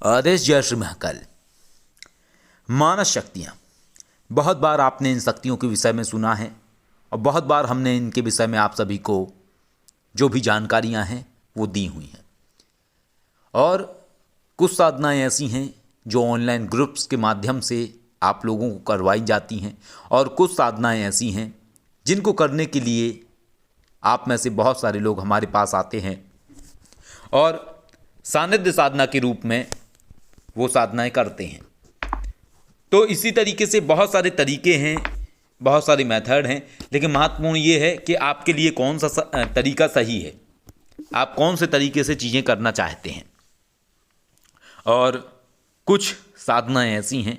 आदेश जय श्री महाकाल। मानस शक्तियाँ, बहुत बार आपने इन शक्तियों के विषय में सुना है और बहुत बार हमने इनके विषय में आप सभी को जो भी जानकारियाँ हैं वो दी हुई हैं। और कुछ साधनाएँ ऐसी हैं जो ऑनलाइन ग्रुप्स के माध्यम से आप लोगों को करवाई जाती हैं और कुछ साधनाएँ ऐसी हैं जिनको करने के लिए आप में से बहुत सारे लोग हमारे पास आते हैं और सानिध्य साधना के रूप में वो साधनाएं करते हैं। तो इसी तरीके से बहुत सारे तरीके हैं, बहुत सारे मेथड हैं, लेकिन महत्वपूर्ण ये है कि आपके लिए कौन सा तरीका सही है, आप कौन से तरीके से चीज़ें करना चाहते हैं। और कुछ साधनाएं ऐसी हैं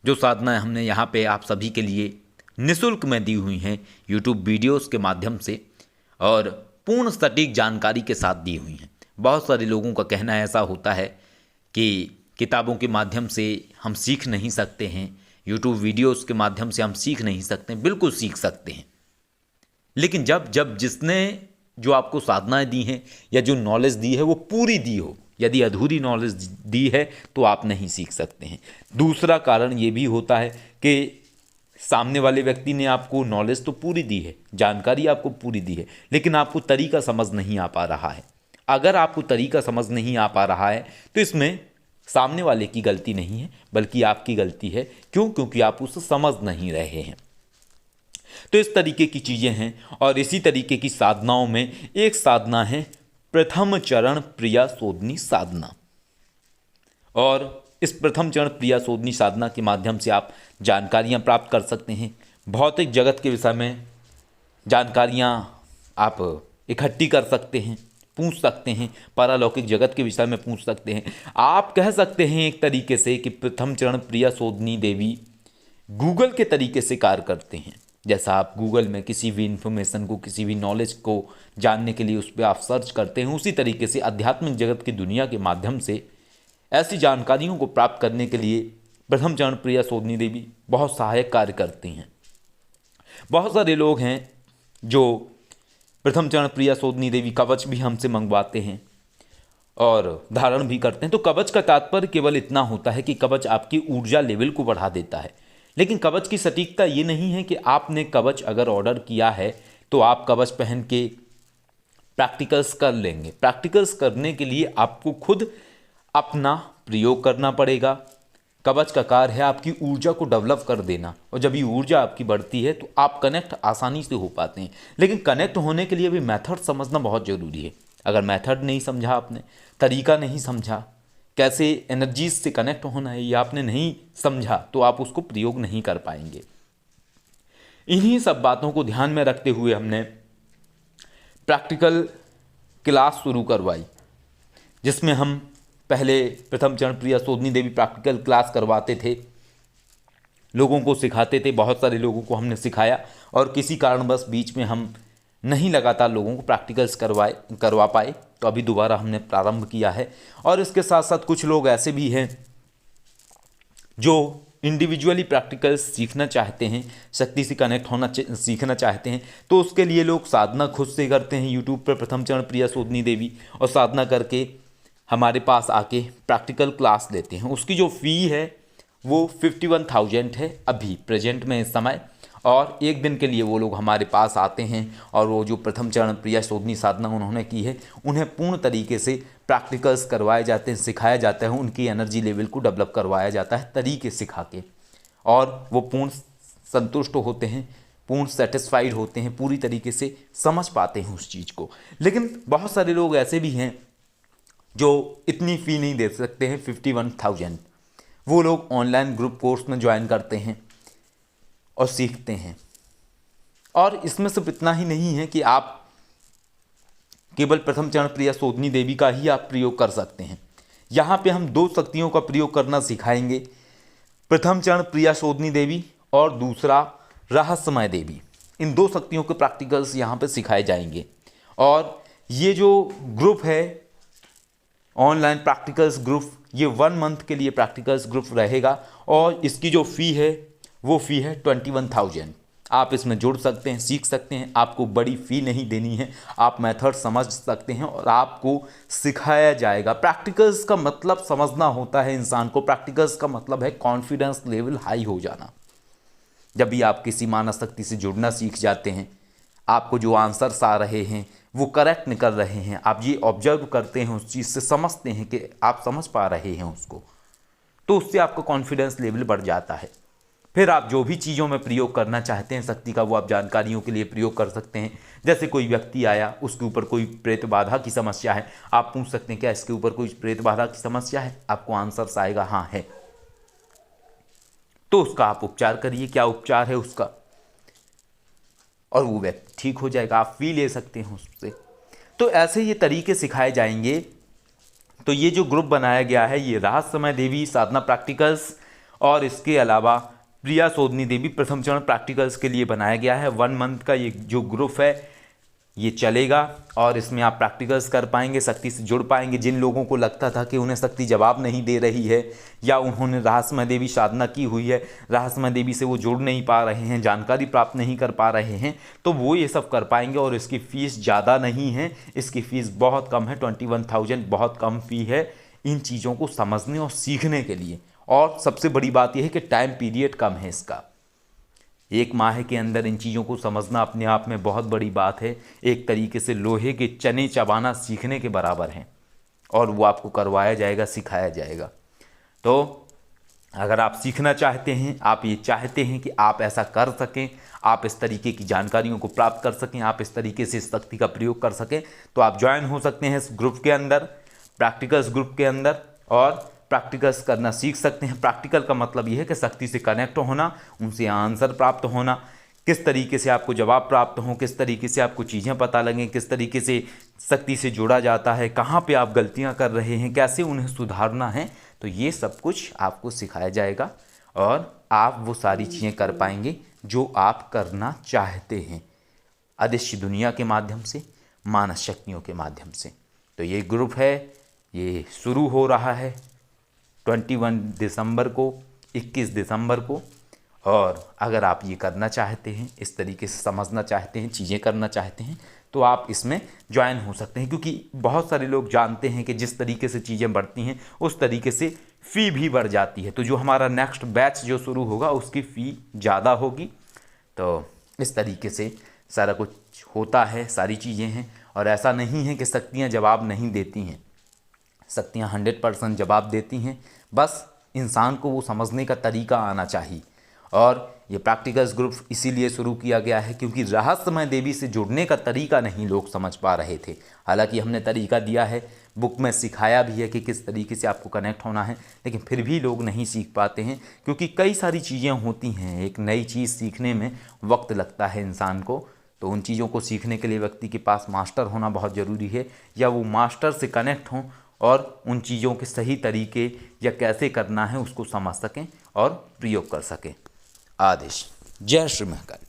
जो साधनाएं हमने यहाँ पे आप सभी के लिए निःशुल्क में दी हुई हैं यूट्यूब वीडियोस के माध्यम से और पूर्ण सटीक जानकारी के साथ दी हुई हैं। बहुत सारे लोगों का कहना ऐसा होता है कि किताबों के माध्यम से हम सीख नहीं सकते हैं, यूट्यूब वीडियोस के माध्यम से हम सीख नहीं सकते। बिल्कुल सीख सकते हैं, लेकिन जब जिसने जो आपको साधनाएं दी हैं या जो नॉलेज दी है वो पूरी दी हो। यदि अधूरी नॉलेज दी है तो आप नहीं सीख सकते हैं। दूसरा कारण ये भी होता है कि सामने वाले व्यक्ति ने आपको नॉलेज तो पूरी दी है, जानकारी आपको पूरी दी है, लेकिन आपको तरीका समझ नहीं आ पा रहा है। अगर आपको तरीका समझ नहीं आ पा रहा है तो इसमें सामने वाले की गलती नहीं है बल्कि आपकी गलती है। क्यों? क्योंकि आप उसे समझ नहीं रहे हैं। तो इस तरीके की चीज़ें हैं और इसी तरीके की साधनाओं में एक साधना है प्रथम चरण प्रिया शोधनी साधना। और इस प्रथम चरण प्रिया शोधनी साधना के माध्यम से आप जानकारियां प्राप्त कर सकते हैं। भौतिक जगत के विषय में जानकारियां आप इकट्ठी कर सकते हैं, पूछ सकते हैं। पारलौकिक जगत के विषय में पूछ सकते हैं। आप कह सकते हैं एक तरीके से कि प्रथम चरण प्रिया शोधनी देवी गूगल के तरीके से कार्य करते हैं। जैसा आप गूगल में किसी भी इंफॉर्मेशन को, किसी भी नॉलेज को जानने के लिए उस पर आप सर्च करते हैं, उसी तरीके से आध्यात्मिक जगत की दुनिया के माध्यम से ऐसी जानकारियों को प्राप्त करने के लिए प्रथम चरण प्रिया शोधनी देवी बहुत सहायक कार्य करती हैं। बहुत सारे लोग हैं जो प्रथम चरण प्रिया शोधनी देवी कवच भी हमसे मंगवाते हैं और धारण भी करते हैं। तो कवच का तात्पर्य केवल इतना होता है कि कवच आपकी ऊर्जा लेवल को बढ़ा देता है, लेकिन कवच की सटीकता ये नहीं है कि आपने कवच अगर ऑर्डर किया है तो आप कवच पहन के प्रैक्टिकल्स कर लेंगे। प्रैक्टिकल्स करने के लिए आपको खुद अपना प्रयोग करना पड़ेगा। कवच का कार्य है आपकी ऊर्जा को डेवलप कर देना, और जब ये ऊर्जा आपकी बढ़ती है तो आप कनेक्ट आसानी से हो पाते हैं। लेकिन कनेक्ट होने के लिए भी मेथड समझना बहुत ज़रूरी है। अगर मेथड नहीं समझा आपने, तरीका नहीं समझा, कैसे एनर्जीज से कनेक्ट होना है ये आपने नहीं समझा, तो आप उसको प्रयोग नहीं कर पाएंगे। इन्हीं सब बातों को ध्यान में रखते हुए हमने प्रैक्टिकल क्लास शुरू करवाई, जिसमें हम पहले प्रथम चरण प्रिया शोधनी देवी प्रैक्टिकल क्लास करवाते थे, लोगों को सिखाते थे। बहुत सारे लोगों को हमने सिखाया और किसी कारणवश बीच में हम नहीं लगातार लोगों को प्रैक्टिकल्स करवा पाए, तो अभी दोबारा हमने प्रारंभ किया है। और इसके साथ साथ कुछ लोग ऐसे भी हैं जो इंडिविजुअली प्रैक्टिकल्स सीखना चाहते हैं, शक्ति से कनेक्ट होना सीखना चाहते हैं, तो उसके लिए लोग साधना खुद से करते हैं यूट्यूब पर प्रथम चरण प्रिया शोधनी देवी, और साधना करके हमारे पास आके प्रैक्टिकल क्लास लेते हैं। उसकी जो फ़ी है वो 51,000 है अभी प्रेजेंट में इस समय, और एक दिन के लिए वो लोग हमारे पास आते हैं और वो जो प्रथम चरण प्रिया शोधनी साधना उन्होंने की है उन्हें पूर्ण तरीके से प्रैक्टिकल्स करवाए जाते हैं, सिखाया जाता है, उनकी एनर्जी लेवल को डेवलप करवाया जाता है तरीके सिखा के, और वो पूर्ण संतुष्ट होते हैं, पूर्ण सेटिस्फाइड होते हैं, पूरी तरीके से समझ पाते हैं उस चीज़ को। लेकिन बहुत सारे लोग ऐसे भी हैं जो इतनी फ़ी नहीं दे सकते हैं, 51,000। वो लोग ऑनलाइन ग्रुप कोर्स में ज्वाइन करते हैं और सीखते हैं। और इसमें सिर्फ इतना ही नहीं है कि आप केवल प्रथम चरण प्रिया शोधनी देवी का ही आप प्रयोग कर सकते हैं। यहाँ पे हम दो शक्तियों का प्रयोग करना सिखाएंगे, प्रथम चरण प्रिया शोधनी देवी और दूसरा रहस्यमय देवी। इन दो शक्तियों के प्रैक्टिकल्स यहाँ पे सिखाए जाएंगे। और ये जो ग्रुप है ऑनलाइन प्रैक्टिकल्स ग्रुप, ये 1 मंथ के लिए प्रैक्टिकल्स ग्रुप रहेगा और इसकी जो फ़ी है वो फ़ी है 21,000। आप इसमें जुड़ सकते हैं, सीख सकते हैं। आपको बड़ी फ़ी नहीं देनी है, आप मेथड समझ सकते हैं और आपको सिखाया जाएगा। प्रैक्टिकल्स का मतलब समझना होता है इंसान को। प्रैक्टिकल्स का मतलब है कॉन्फिडेंस लेवल हाई हो जाना। जब भी आप किसी मानस शक्ति से जुड़ना सीख जाते हैं, आपको जो आंसर्स आ रहे हैं वो करेक्ट निकल रहे हैं, आप ये ऑब्जर्व करते हैं, उस चीज़ से समझते हैं कि आप समझ पा रहे हैं उसको, तो उससे आपका कॉन्फिडेंस लेवल बढ़ जाता है। फिर आप जो भी चीज़ों में प्रयोग करना चाहते हैं शक्ति का, वो आप जानकारियों के लिए प्रयोग कर सकते हैं। जैसे कोई व्यक्ति आया, उसके ऊपर कोई प्रेत बाधा की समस्या है, आप पूछ सकते हैं क्या इसके ऊपर कोई प्रेत बाधा की समस्या है, आपको आंसर्स आएगा हाँ है, तो उसका आप उपचार करिए, क्या उपचार है उसका, और वो व्यक्ति ठीक हो जाएगा। आप फी ले सकते हैं उससे। तो ऐसे ये तरीके सिखाए जाएंगे। तो ये जो ग्रुप बनाया गया है, ये रहस्यमय देवी साधना प्रैक्टिकल्स और इसके अलावा प्रिया सोदनी देवी प्रथम चरण प्रैक्टिकल्स के लिए बनाया गया है। 1 मंथ का ये जो ग्रुप है ये चलेगा और इसमें आप प्रैक्टिकल्स कर पाएंगे, शक्ति से जुड़ पाएंगे। जिन लोगों को लगता था कि उन्हें शक्ति जवाब नहीं दे रही है या उन्होंने रहस्यमय देवी साधना की हुई है, रहस्यमय देवी से वो जुड़ नहीं पा रहे हैं, जानकारी प्राप्त नहीं कर पा रहे हैं, तो वो ये सब कर पाएंगे। और इसकी फ़ीस ज़्यादा नहीं है, इसकी फ़ीस बहुत कम है, 21,000 बहुत कम फ़ी है इन चीज़ों को समझने और सीखने के लिए। और सबसे बड़ी बात यह है कि टाइम पीरियड कम है इसका। 1 माह के अंदर इन चीज़ों को समझना अपने आप में बहुत बड़ी बात है। एक तरीके से लोहे के चने चबाना सीखने के बराबर है और वो आपको करवाया जाएगा, सिखाया जाएगा। तो अगर आप सीखना चाहते हैं, आप ये चाहते हैं कि आप ऐसा कर सकें, आप इस तरीके की जानकारियों को प्राप्त कर सकें, आप इस तरीके से इस शक्ति का प्रयोग कर सकें, तो आप ज्वाइन हो सकते हैं इस ग्रुप के अंदर, प्रैक्टिकल्स ग्रुप के अंदर, और प्रैक्टिकल्स करना सीख सकते हैं। प्रैक्टिकल का मतलब यह है कि शक्ति से कनेक्ट होना, उनसे आंसर प्राप्त होना, किस तरीके से आपको जवाब प्राप्त हो, किस तरीके से आपको चीज़ें पता लगें, किस तरीके से शक्ति से जुड़ा जाता है, कहाँ पे आप गलतियाँ कर रहे हैं, कैसे उन्हें सुधारना है, तो ये सब कुछ आपको सिखाया जाएगा और आप वो सारी चीज़ें कर पाएंगे जो आप करना चाहते हैं, अदृश्य दुनिया के माध्यम से, मानस शक्तियों के माध्यम से। तो ये ग्रुप है, ये शुरू हो रहा है 21 दिसंबर को, 21 दिसंबर को। और अगर आप ये करना चाहते हैं, इस तरीके से समझना चाहते हैं, चीज़ें करना चाहते हैं, तो आप इसमें ज्वाइन हो सकते हैं। क्योंकि बहुत सारे लोग जानते हैं कि जिस तरीके से चीज़ें बढ़ती हैं उस तरीके से फ़ी भी बढ़ जाती है। तो जो हमारा नेक्स्ट बैच जो शुरू होगा उसकी फ़ी ज़्यादा होगी। तो इस तरीके से सारा कुछ होता है, सारी चीज़ें हैं। और ऐसा नहीं है कि शक्तियाँ जवाब नहीं देती हैं, शक्तियाँ 100% जवाब देती हैं, बस इंसान को वो समझने का तरीका आना चाहिए। और ये प्रैक्टिकल्स ग्रुप इसीलिए शुरू किया गया है क्योंकि रहस्यमय देवी से जुड़ने का तरीका नहीं लोग समझ पा रहे थे। हालांकि हमने तरीका दिया है, बुक में सिखाया भी है कि किस तरीके से आपको कनेक्ट होना है, लेकिन फिर भी लोग नहीं सीख पाते हैं क्योंकि कई सारी चीज़ें होती हैं। एक नई चीज़ सीखने में वक्त लगता है इंसान को, तो उन चीज़ों को सीखने के लिए व्यक्ति के पास मास्टर होना बहुत ज़रूरी है, या वो मास्टर से कनेक्ट हों और उन चीज़ों के सही तरीके या कैसे करना है उसको समझ सकें और प्रयोग कर सकें। आदेश। जय श्री महाकाल।